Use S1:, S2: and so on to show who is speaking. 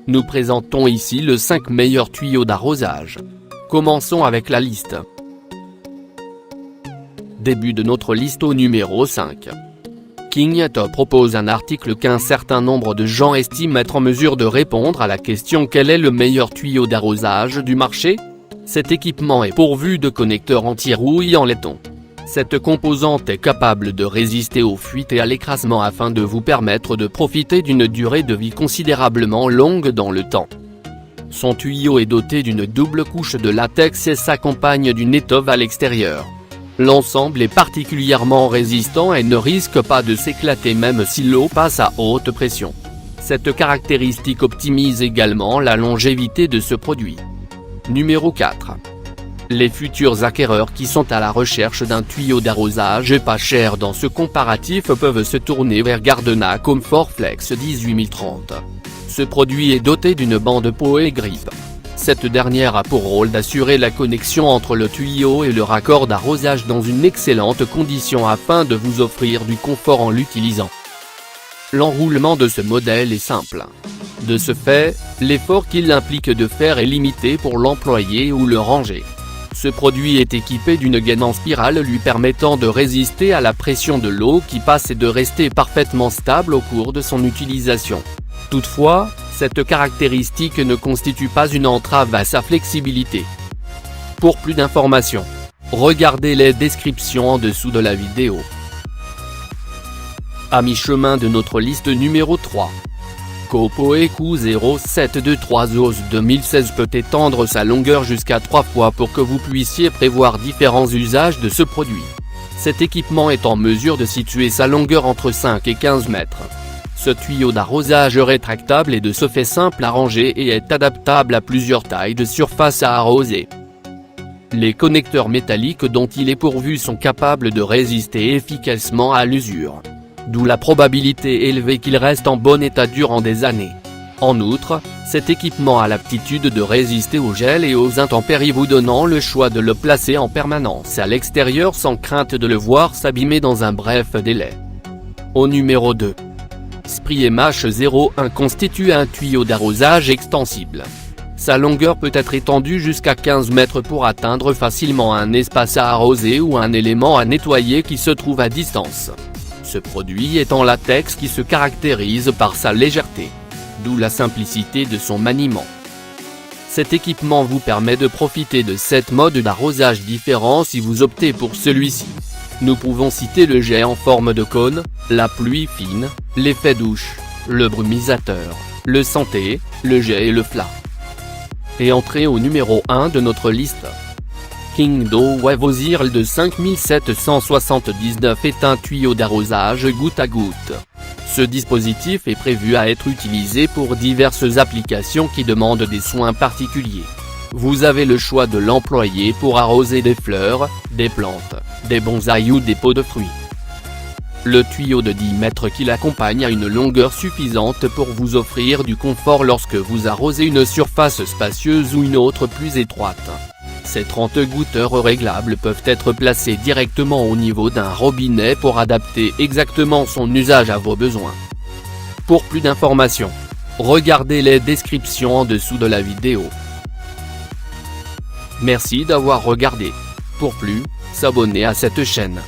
S1: Nous présentons ici les 5 meilleurs tuyaux d'arrosage. Commençons avec la liste. Début de notre liste au numéro 5. KingTop propose un article qu'un certain nombre de gens estiment être en mesure de répondre à la question: quel est le meilleur tuyau d'arrosage du marché? Cet équipement est pourvu de connecteurs anti-rouille en laiton. Cette composante est capable de résister aux fuites et à l'écrasement afin de vous permettre de profiter d'une durée de vie considérablement longue dans le temps. Son tuyau est doté d'une double couche de latex et s'accompagne d'une étoffe à l'extérieur. L'ensemble est particulièrement résistant et ne risque pas de s'éclater même si l'eau passe à haute pression. Cette caractéristique optimise également la longévité de ce produit. Numéro 4. Les futurs acquéreurs qui sont à la recherche d'un tuyau d'arrosage pas cher dans ce comparatif peuvent se tourner vers Gardena Comfort Flex 18030. Ce produit est doté d'une bande peau et grippe. Cette dernière a pour rôle d'assurer la connexion entre le tuyau et le raccord d'arrosage dans une excellente condition afin de vous offrir du confort en l'utilisant. L'enroulement de ce modèle est simple. De ce fait, l'effort qu'il implique de faire est limité pour l'employer ou le ranger. Ce produit est équipé d'une gaine en spirale lui permettant de résister à la pression de l'eau qui passe et de rester parfaitement stable au cours de son utilisation. Toutefois, cette caractéristique ne constitue pas une entrave à sa flexibilité. Pour plus d'informations, regardez les descriptions en dessous de la vidéo. À mi-chemin de notre liste numéro 3. Copo-EQ 0723 OS 2016 peut étendre sa longueur jusqu'à 3 fois pour que vous puissiez prévoir différents usages de ce produit. Cet équipement est en mesure de situer sa longueur entre 5 et 15 mètres. Ce tuyau d'arrosage rétractable est de ce fait simple à ranger et est adaptable à plusieurs tailles de surface à arroser. Les connecteurs métalliques dont il est pourvu sont capables de résister efficacement à l'usure. D'où la probabilité élevée qu'il reste en bon état durant des années. En outre, cet équipement a l'aptitude de résister au gel et aux intempéries, vous donnant le choix de le placer en permanence à l'extérieur sans crainte de le voir s'abîmer dans un bref délai. Au numéro 2. Spree MH01 constitue un tuyau d'arrosage extensible. Sa longueur peut être étendue jusqu'à 15 mètres pour atteindre facilement un espace à arroser ou un élément à nettoyer qui se trouve à distance. Ce produit est en latex qui se caractérise par sa légèreté, d'où la simplicité de son maniement. Cet équipement vous permet de profiter de 7 modes d'arrosage différents si vous optez pour celui-ci. Nous pouvons citer le jet en forme de cône, la pluie fine, l'effet douche, le brumisateur, le santé, le jet et le flat. Et entrez au numéro 1 de notre liste. KingDo Wave Ozirl de 5779 est un tuyau d'arrosage goutte à goutte. Ce dispositif est prévu à être utilisé pour diverses applications qui demandent des soins particuliers. Vous avez le choix de l'employer pour arroser des fleurs, des plantes, des bonsaïs ou des pots de fruits. Le tuyau de 10 mètres qui l'accompagne a une longueur suffisante pour vous offrir du confort lorsque vous arrosez une surface spacieuse ou une autre plus étroite. Ces 30 goutteurs réglables peuvent être placés directement au niveau d'un robinet pour adapter exactement son usage à vos besoins. Pour plus d'informations, regardez les descriptions en dessous de la vidéo. Merci d'avoir regardé. Pour plus, s'abonner à cette chaîne.